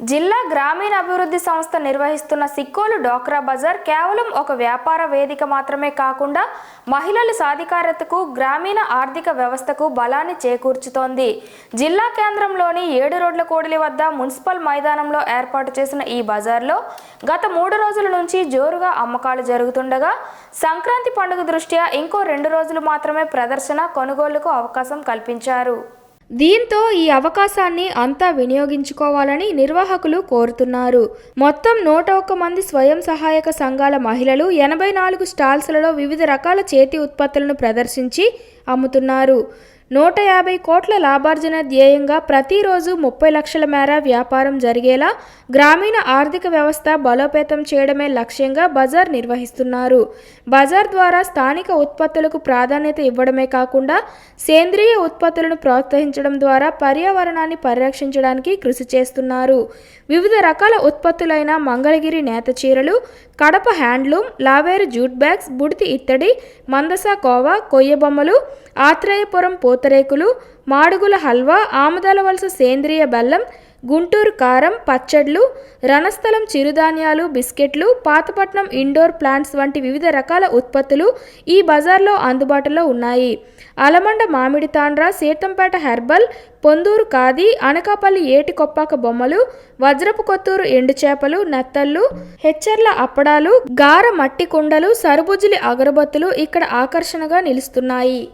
జిల్లా గ్రామీణ అభివృద్ధి సంస్థ నిర్వహిస్తున్న సిక్కోలు డ్వాక్రా బజార్ కేవలం ఒక వ్యాపార వేదిక మాత్రమే కాకుండా మహిళల సాధికారతకు, గ్రామీణ ఆర్థిక వ్యవస్థకు బలాన్ని చేకూర్చుతోంది. జిల్లా కేంద్రంలోని 7 రోడ్ల కూడలి వద్ద మున్సిపల్ మైదానంలో ఏర్పాటు చేసిన ఈ బజార్లో గత 3 రోజుల నుంచి జోరుగా అమ్మకాలు జరుగుతుండగా సంక్రాంతి పండుగ దృష్ట్యా ఇంకో 2 రోజులు మాత్రమే ప్రదర్శన, కొనుగోలుకు అవకాశం కల్పించారు. దీంతో ఈ అవకాశాన్ని అంతా వినియోగించుకోవాలని నిర్వాహకులు కోరుతున్నారు. మొత్తం 101 మంది స్వయం సహాయక సంఘాల మహిళలు 84 స్టాల్స్లలో వివిధ రకాల చేతి ఉత్పత్తులను ప్రదర్శించి అమ్ముతున్నారు. 150 కోట్ల లాభార్జన ధ్యేయంగా ప్రతిరోజు 30 లక్షల మేర వ్యాపారం జరిగేలా గ్రామీణ ఆర్థిక వ్యవస్థ బలోపేతం చేయడమే లక్ష్యంగా బజార్ నిర్వహిస్తున్నారు. బజార్ ద్వారా స్థానిక ఉత్పత్తులకు ప్రాధాన్యత ఇవ్వడమే కాకుండా సేంద్రియ ఉత్పత్తులను ప్రోత్సహించడం ద్వారా పర్యావరణాన్ని పరిరక్షించడానికి కృషి చేస్తున్నారు. వివిధ రకాల ఉత్పత్తులైన మంగళగిరి నేత చీరలు, Kadapa handloom, Laveru jute bags, Budithi ఇత్తడి, మందస కోవా, కొయ్య బొమ్మలు, ఆత్రేయపురం పూతరేకులు, మాడుగుల హల్వా, ఆముదాల వలస సేంద్రియ బెల్లం, గుంటూరు కారం, పచ్చడ్లు, రణస్థలం చిరుధాన్యాలు, బిస్కెట్లు, పాతపట్నం ఇండోర్ ప్లాంట్స్ వంటి వివిధ రకాల ఉత్పత్తులు ఈ బజార్లో అందుబాటులో ఉన్నాయి. అలమండ మామిడి తాండ్ర, సీతంపేట హెర్బల్, పొందూరు ఖాదీ, అనకాపల్లి ఏటి కొప్పాక బొమ్మలు, వజ్రపు కొత్తూరు ఎండు చేపలు, నెత్తళ్ళు, హెచ్చర్ల అప్పడాలు, గార మట్టి కుండలు, సరుబుజ్జిలి అగరబత్తులు ఇక్కడ ఆకర్షణగా నిలుస్తున్నాయి.